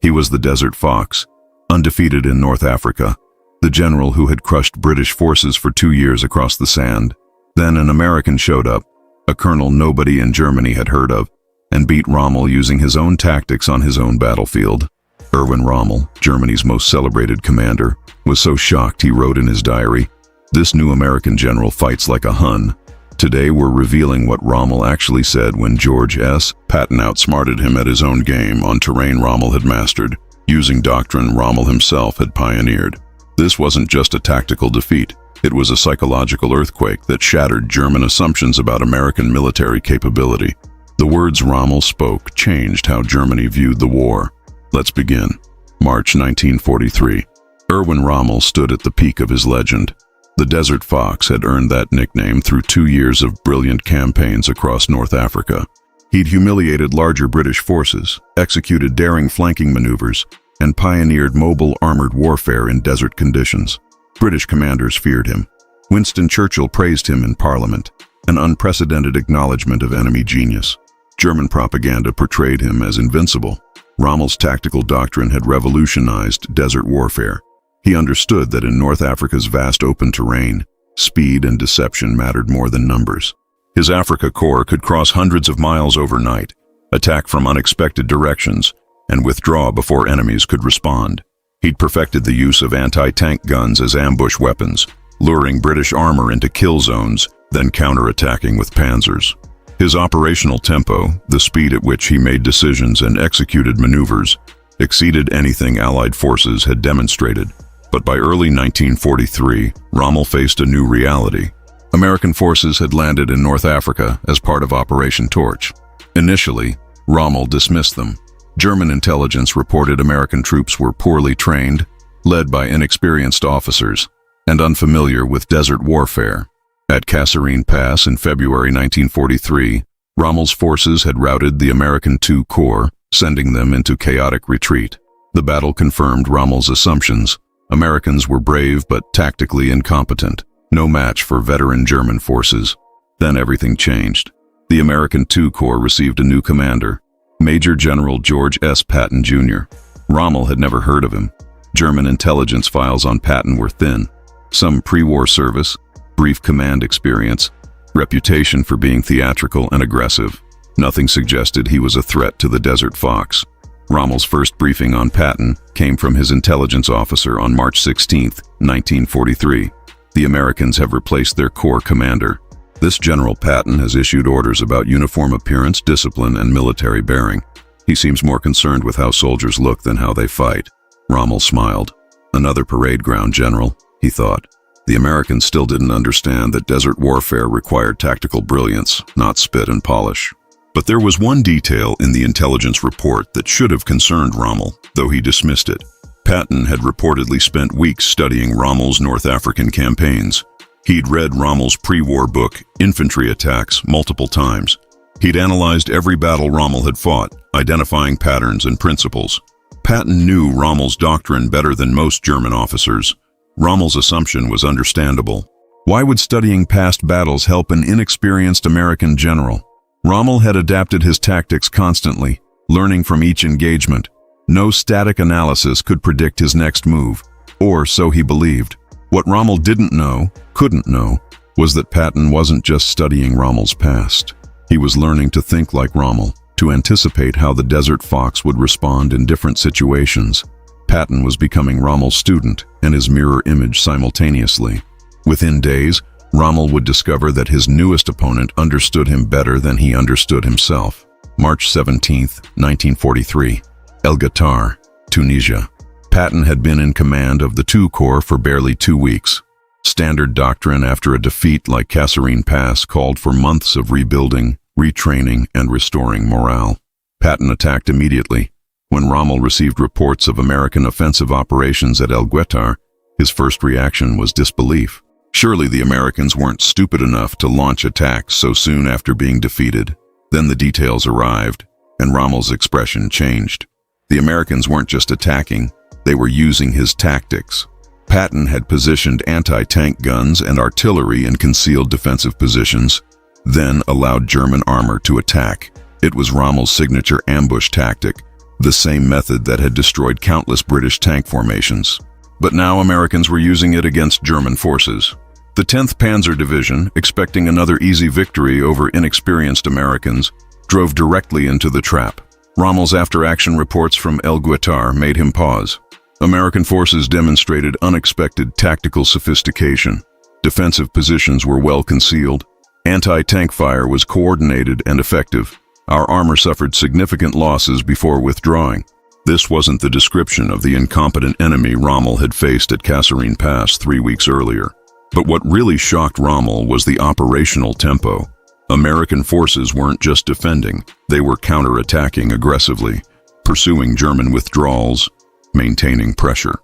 He was the Desert Fox, undefeated in North Africa, the general who had crushed British forces for 2 years across the sand. Then an American showed up, a colonel nobody in Germany had heard of, and beat Rommel using his own tactics on his own battlefield. Erwin Rommel, Germany's most celebrated commander, was so shocked he wrote in his diary, "This new American general fights like a Hun." Today we're revealing what Rommel actually said when George S. Patton outsmarted him at his own game on terrain Rommel had mastered, using doctrine Rommel himself had pioneered. This wasn't just a tactical defeat, it was a psychological earthquake that shattered German assumptions about American military capability. The words Rommel spoke changed how Germany viewed the war. Let's begin. March 1943. Erwin Rommel stood at the peak of his legend. The Desert Fox had earned that nickname through 2 years of brilliant campaigns across North Africa. He'd humiliated larger British forces, executed daring flanking maneuvers, and pioneered mobile armored warfare in desert conditions. British commanders feared him. Winston Churchill praised him in Parliament, an unprecedented acknowledgement of enemy genius. German propaganda portrayed him as invincible. Rommel's tactical doctrine had revolutionized desert warfare. He understood that in North Africa's vast open terrain, speed and deception mattered more than numbers. His Africa Corps could cross hundreds of miles overnight, attack from unexpected directions, and withdraw before enemies could respond. He'd perfected the use of anti-tank guns as ambush weapons, luring British armor into kill zones, then counterattacking with panzers. His operational tempo, the speed at which he made decisions and executed maneuvers, exceeded anything Allied forces had demonstrated. But by early 1943, Rommel faced a new reality. American forces had landed in North Africa as part of Operation Torch. Initially, Rommel dismissed them. German intelligence reported American troops were poorly trained, led by inexperienced officers, and unfamiliar with desert warfare. At Kasserine Pass in February 1943, Rommel's forces had routed the American II Corps, sending them into chaotic retreat. The battle confirmed Rommel's assumptions. Americans were brave but tactically incompetent, no match for veteran German forces. Then everything changed. The American II Corps received a new commander, Major General George S. Patton, Jr. Rommel had never heard of him. German intelligence files on Patton were thin. Some pre-war service, brief command experience, reputation for being theatrical and aggressive. Nothing suggested he was a threat to the Desert Fox. Rommel's first briefing on Patton came from his intelligence officer on March 16, 1943. The Americans have replaced their Corps commander. This General Patton has issued orders about uniform appearance, discipline, and military bearing. He seems more concerned with how soldiers look than how they fight. Rommel smiled. Another parade ground general, he thought. The Americans still didn't understand that desert warfare required tactical brilliance, not spit and polish. But there was one detail in the intelligence report that should have concerned Rommel, though he dismissed it. Patton had reportedly spent weeks studying Rommel's North African campaigns. He'd read Rommel's pre-war book, Infantry Attacks, multiple times. He'd analyzed every battle Rommel had fought, identifying patterns and principles. Patton knew Rommel's doctrine better than most German officers. Rommel's assumption was understandable. Why would studying past battles help an inexperienced American general? Rommel had adapted his tactics constantly, learning from each engagement. No static analysis could predict his next move, or so he believed. What Rommel couldn't know, was that Patton wasn't just studying Rommel's past. He was learning to think like Rommel, to anticipate how the Desert Fox would respond in different situations. Patton was becoming Rommel's student and his mirror image simultaneously. Within days, Rommel would discover that his newest opponent understood him better than he understood himself. March 17, 1943. El Ghoutar, Tunisia. Patton had been in command of the II Corps for barely 2 weeks. Standard doctrine after a defeat like Kasserine Pass called for months of rebuilding, retraining, and restoring morale. Patton attacked immediately. When Rommel received reports of American offensive operations at El Ghoutar, his first reaction was disbelief. Surely the Americans weren't stupid enough to launch attacks so soon after being defeated. Then the details arrived, and Rommel's expression changed. The Americans weren't just attacking, they were using his tactics. Patton had positioned anti-tank guns and artillery in concealed defensive positions, then allowed German armor to attack. It was Rommel's signature ambush tactic, the same method that had destroyed countless British tank formations. But now Americans were using it against German forces. The 10th Panzer Division, expecting another easy victory over inexperienced Americans, drove directly into the trap. Rommel's after-action reports from El Guetar made him pause. American forces demonstrated unexpected tactical sophistication. Defensive positions were well concealed. Anti-tank fire was coordinated and effective. Our armor suffered significant losses before withdrawing. This wasn't the description of the incompetent enemy Rommel had faced at Kasserine Pass 3 weeks earlier. But what really shocked Rommel was the operational tempo. American forces weren't just defending, they were counterattacking aggressively, pursuing German withdrawals, maintaining pressure.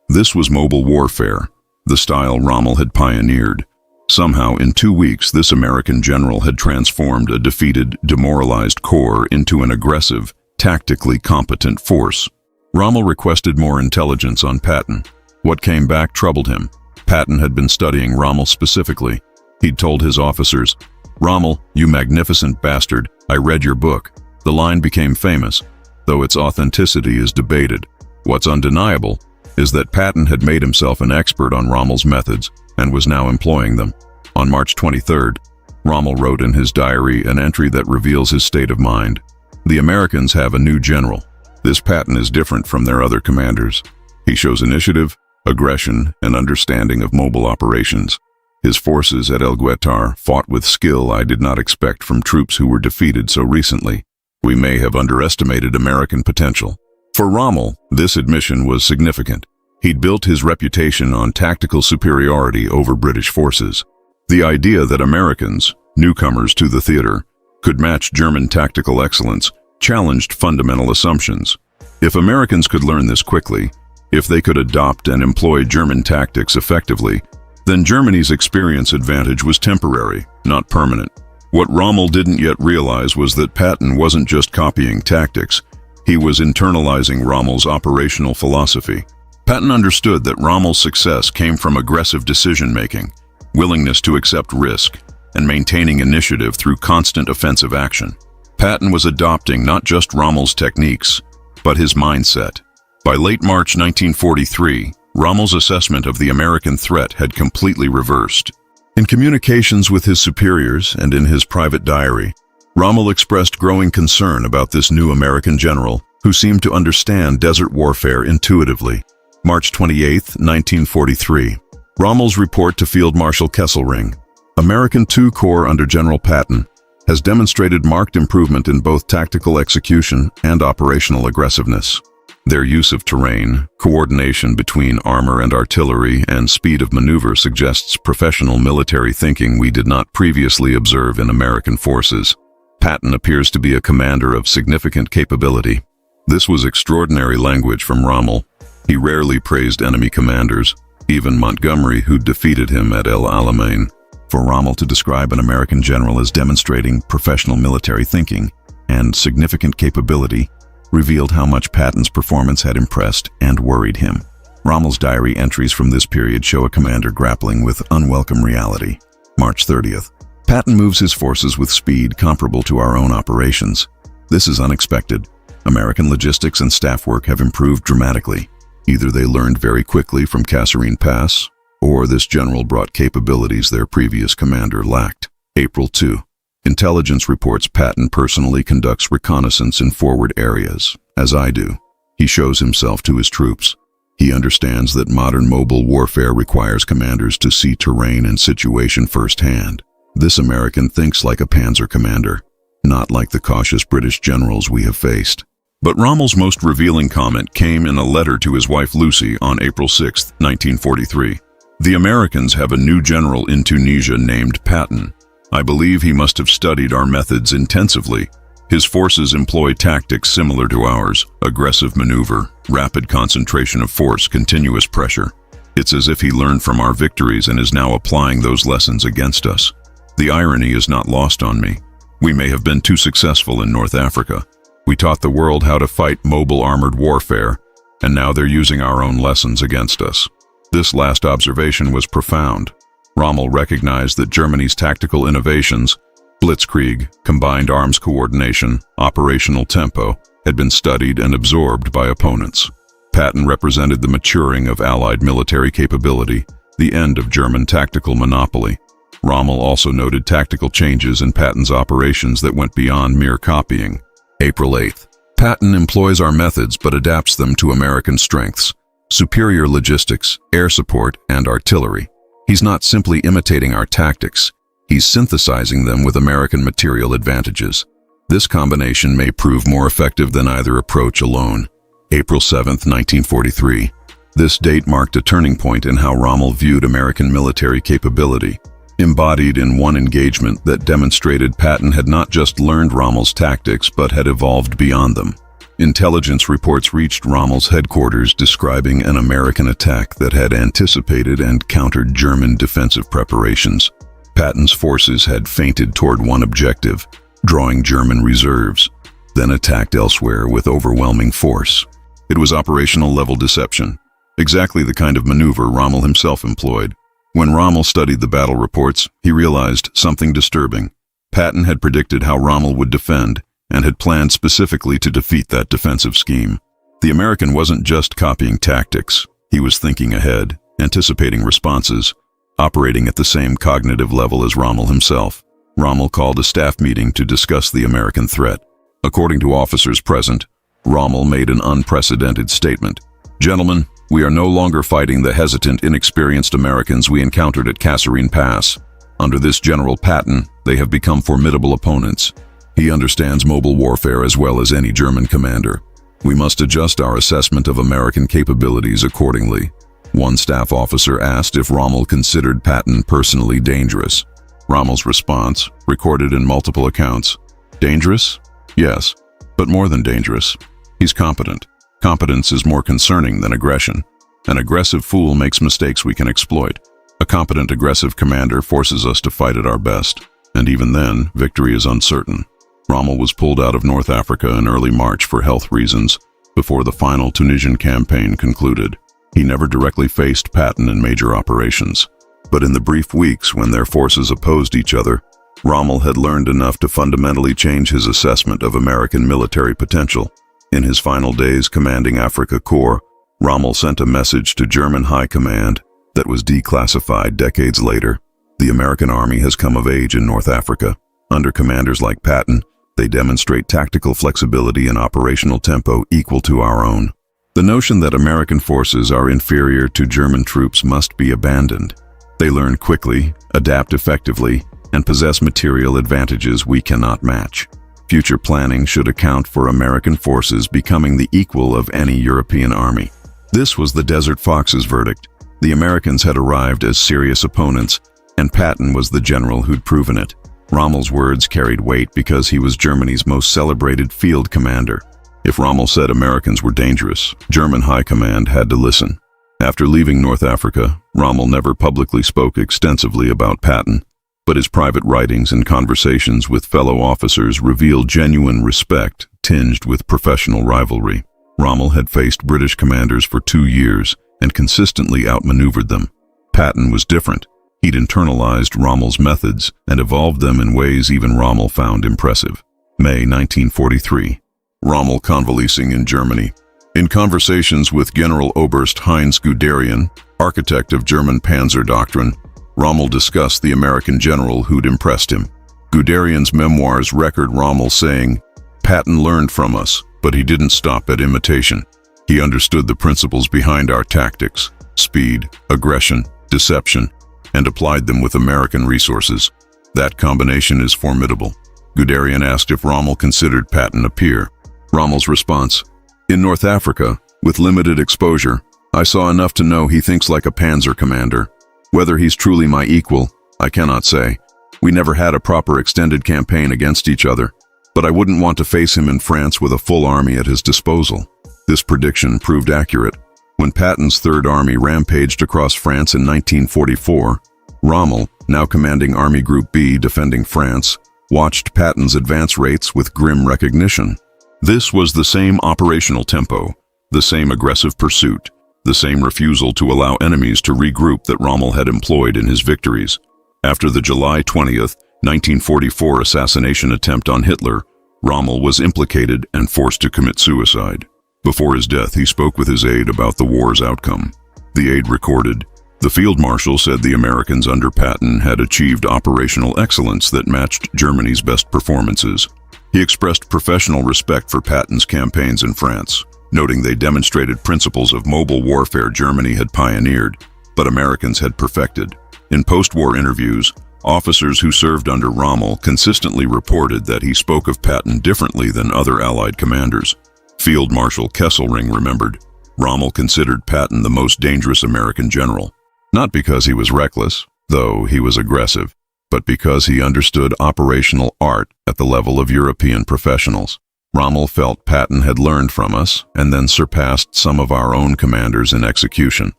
This was mobile warfare, the style Rommel had pioneered. Somehow, in 2 weeks, this American general had transformed a defeated, demoralized corps into an aggressive, tactically competent force. Rommel requested more intelligence on Patton. What came back troubled him. Patton had been studying Rommel specifically. He'd told his officers, "Rommel, you magnificent bastard, I read your book." The line became famous, though its authenticity is debated. What's undeniable is that Patton had made himself an expert on Rommel's methods and was now employing them. On March 23rd, Rommel wrote in his diary an entry that reveals his state of mind. The Americans have a new general. This Patton is different from their other commanders. He shows initiative, aggression, and understanding of mobile operations. His forces at El Guetar fought with skill I did not expect from troops who were defeated so recently. We may have underestimated American potential. For Rommel, this admission was significant. He'd built his reputation on tactical superiority over British forces. The idea that Americans, newcomers to the theater, could match German tactical excellence challenged fundamental assumptions. If Americans could learn this quickly, if they could adopt and employ German tactics effectively, then Germany's experience advantage was temporary, not permanent. What Rommel didn't yet realize was that Patton wasn't just copying tactics, he was internalizing Rommel's operational philosophy. Patton understood that Rommel's success came from aggressive decision-making, willingness to accept risk, and maintaining initiative through constant offensive action. Patton was adopting not just Rommel's techniques, but his mindset. By late March 1943, Rommel's assessment of the American threat had completely reversed. In communications with his superiors and in his private diary, Rommel expressed growing concern about this new American general who seemed to understand desert warfare intuitively. March 28, 1943. Rommel's report to Field Marshal Kesselring. American II Corps under General Patton has demonstrated marked improvement in both tactical execution and operational aggressiveness. Their use of terrain, coordination between armor and artillery, and speed of maneuver suggests professional military thinking we did not previously observe in American forces. Patton appears to be a commander of significant capability. This was extraordinary language from Rommel. He rarely praised enemy commanders, even Montgomery, who defeated him at El Alamein. For Rommel to describe an American general as demonstrating professional military thinking and significant capability revealed how much Patton's performance had impressed and worried him. Rommel's diary entries from this period show a commander grappling with unwelcome reality. March 30th. Patton moves his forces with speed comparable to our own operations. This is unexpected. American logistics and staff work have improved dramatically. Either they learned very quickly from Kasserine Pass, or this general brought capabilities their previous commander lacked. April 2. Intelligence reports Patton personally conducts reconnaissance in forward areas, as I do. He shows himself to his troops. He understands that modern mobile warfare requires commanders to see terrain and situation firsthand. This American thinks like a panzer commander, not like the cautious British generals we have faced. But Rommel's most revealing comment came in a letter to his wife Lucy on April 6, 1943. The Americans have a new general in Tunisia named Patton. I believe he must have studied our methods intensively. His forces employ tactics similar to ours: aggressive maneuver, rapid concentration of force, continuous pressure. It's as if he learned from our victories and is now applying those lessons against us. The irony is not lost on me. We may have been too successful in North Africa. We taught the world how to fight mobile armored warfare, and now they're using our own lessons against us. This last observation was profound. Rommel recognized that Germany's tactical innovations, blitzkrieg, combined arms coordination, operational tempo, had been studied and absorbed by opponents. Patton represented the maturing of Allied military capability, the end of German tactical monopoly. Rommel also noted tactical changes in Patton's operations that went beyond mere copying. April 8th. Patton employs our methods but adapts them to American strengths: superior logistics, air support, and artillery. He's not simply imitating our tactics, he's synthesizing them with American material advantages. This combination may prove more effective than either approach alone. April 7th, 1943. This date marked a turning point in how Rommel viewed American military capability, embodied in one engagement that demonstrated Patton had not just learned Rommel's tactics but had evolved beyond them. Intelligence reports reached Rommel's headquarters describing an American attack that had anticipated and countered German defensive preparations. Patton's forces had feinted toward one objective, drawing German reserves, then attacked elsewhere with overwhelming force. It was operational-level deception, exactly the kind of maneuver Rommel himself employed. When Rommel studied the battle reports, he realized something disturbing. Patton had predicted how Rommel would defend, and had planned specifically to defeat that defensive scheme. The American wasn't just copying tactics. He was thinking ahead, anticipating responses, operating at the same cognitive level as Rommel himself. Rommel called a staff meeting to discuss the American threat. According to officers present, Rommel made an unprecedented statement. "Gentlemen, we are no longer fighting the hesitant, inexperienced Americans we encountered at Kasserine Pass. Under this General Patton, they have become formidable opponents. He understands mobile warfare as well as any German commander. We must adjust our assessment of American capabilities accordingly." One staff officer asked if Rommel considered Patton personally dangerous. Rommel's response, recorded in multiple accounts: "Dangerous? Yes, but more than dangerous. He's competent. Competence is more concerning than aggression. An aggressive fool makes mistakes we can exploit. A competent aggressive commander forces us to fight at our best, and even then, victory is uncertain." Rommel was pulled out of North Africa in early March for health reasons, before the final Tunisian campaign concluded. He never directly faced Patton in major operations, but in the brief weeks when their forces opposed each other, Rommel had learned enough to fundamentally change his assessment of American military potential. In his final days commanding Africa Corps, Rommel sent a message to German High Command that was declassified decades later. "The American Army has come of age in North Africa. Under commanders like Patton, they demonstrate tactical flexibility and operational tempo equal to our own." The notion that American forces are inferior to German troops must be abandoned. They learn quickly, adapt effectively, and possess material advantages we cannot match. Future planning should account for American forces becoming the equal of any European army. This was the Desert Fox's verdict. The Americans had arrived as serious opponents, and Patton was the general who'd proven it. Rommel's words carried weight because he was Germany's most celebrated field commander. If Rommel said Americans were dangerous, German High Command had to listen. After leaving North Africa, Rommel never publicly spoke extensively about Patton, but his private writings and conversations with fellow officers reveal genuine respect tinged with professional rivalry. Rommel had faced British commanders for 2 years and consistently outmaneuvered them. Patton was different. He'd internalized Rommel's methods and evolved them in ways even Rommel found impressive. May 1943. Rommel convalescing in Germany. In conversations with General Oberst Heinz Guderian, architect of German Panzer doctrine, Rommel discussed the American general who'd impressed him. Guderian's memoirs record Rommel saying, "Patton learned from us, but he didn't stop at imitation. He understood the principles behind our tactics: speed, aggression, deception, and applied them with American resources. That combination is formidable." Guderian asked if Rommel considered Patton a peer. Rommel's response: "In North Africa, with limited exposure, I saw enough to know he thinks like a panzer commander. Whether he's truly my equal, I cannot say. We never had a proper extended campaign against each other, but I wouldn't want to face him in France with a full army at his disposal." This prediction proved accurate. When Patton's Third Army rampaged across France in 1944, Rommel, now commanding Army Group B defending France, watched Patton's advance rates with grim recognition. This was the same operational tempo, the same aggressive pursuit, the same refusal to allow enemies to regroup that Rommel had employed in his victories. After the July 20th, 1944 assassination attempt on Hitler, Rommel was implicated and forced to commit suicide. Before his death, he spoke with his aide about the war's outcome. The aide recorded, "The field marshal said the Americans under Patton had achieved operational excellence that matched Germany's best performances." He expressed professional respect for Patton's campaigns in France, noting they demonstrated principles of mobile warfare Germany had pioneered, but Americans had perfected. In post-war interviews, officers who served under Rommel consistently reported that he spoke of Patton differently than other Allied commanders. Field Marshal Kesselring remembered, "Rommel considered Patton the most dangerous American general, not because he was reckless, though he was aggressive, but because he understood operational art at the level of European professionals." Rommel felt Patton had learned from us and then surpassed some of our own commanders in execution.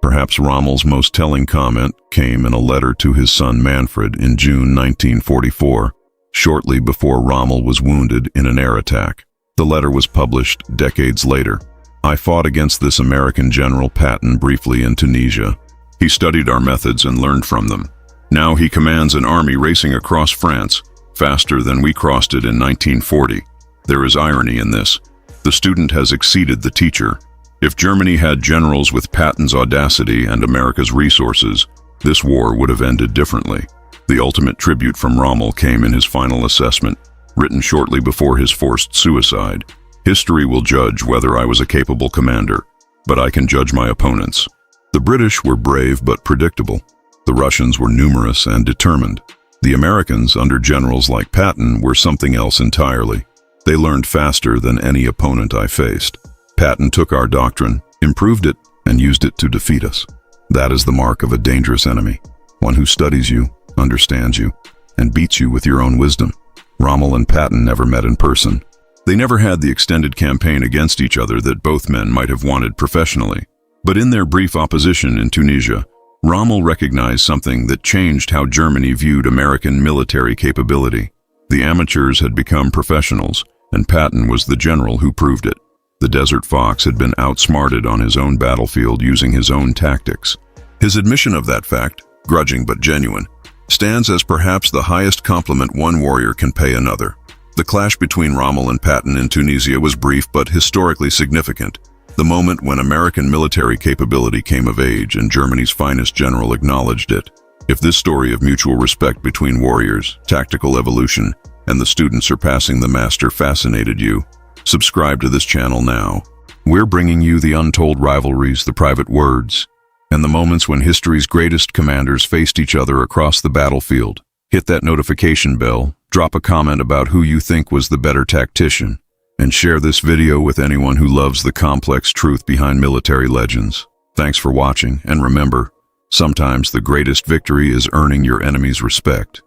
Perhaps Rommel's most telling comment came in a letter to his son Manfred in June 1944, shortly before Rommel was wounded in an air attack. The letter was published decades later. "I fought against this American General Patton briefly in Tunisia. He studied our methods and learned from them. Now he commands an army racing across France, faster than we crossed it in 1940. There is irony in this. The student has exceeded the teacher. If Germany had generals with Patton's audacity and America's resources, this war would have ended differently." The ultimate tribute from Rommel came in his final assessment, written shortly before his forced suicide. "History will judge whether I was a capable commander, but I can judge my opponents. The British were brave but predictable. The Russians were numerous and determined. The Americans, under generals like Patton, were something else entirely. They learned faster than any opponent I faced. Patton took our doctrine, improved it, and used it to defeat us. That is the mark of a dangerous enemy, one who studies you, understands you, and beats you with your own wisdom." Rommel and Patton never met in person. They never had the extended campaign against each other that both men might have wanted professionally. But in their brief opposition in Tunisia, Rommel recognized something that changed how Germany viewed American military capability. The amateurs had become professionals, and Patton was the general who proved it. The Desert Fox had been outsmarted on his own battlefield using his own tactics. His admission of that fact, grudging but genuine, stands as perhaps the highest compliment one warrior can pay another. The clash between Rommel and Patton in Tunisia was brief but historically significant, the moment when American military capability came of age and Germany's finest general acknowledged it. If this story of mutual respect between warriors, tactical evolution, and the student surpassing the master fascinated you, subscribe to this channel now. We're bringing you the untold rivalries, the private words, and the moments when history's greatest commanders faced each other across the battlefield. Hit that notification bell, drop a comment about who you think was the better tactician, and share this video with anyone who loves the complex truth behind military legends. Thanks for watching, and remember, sometimes the greatest victory is earning your enemy's respect.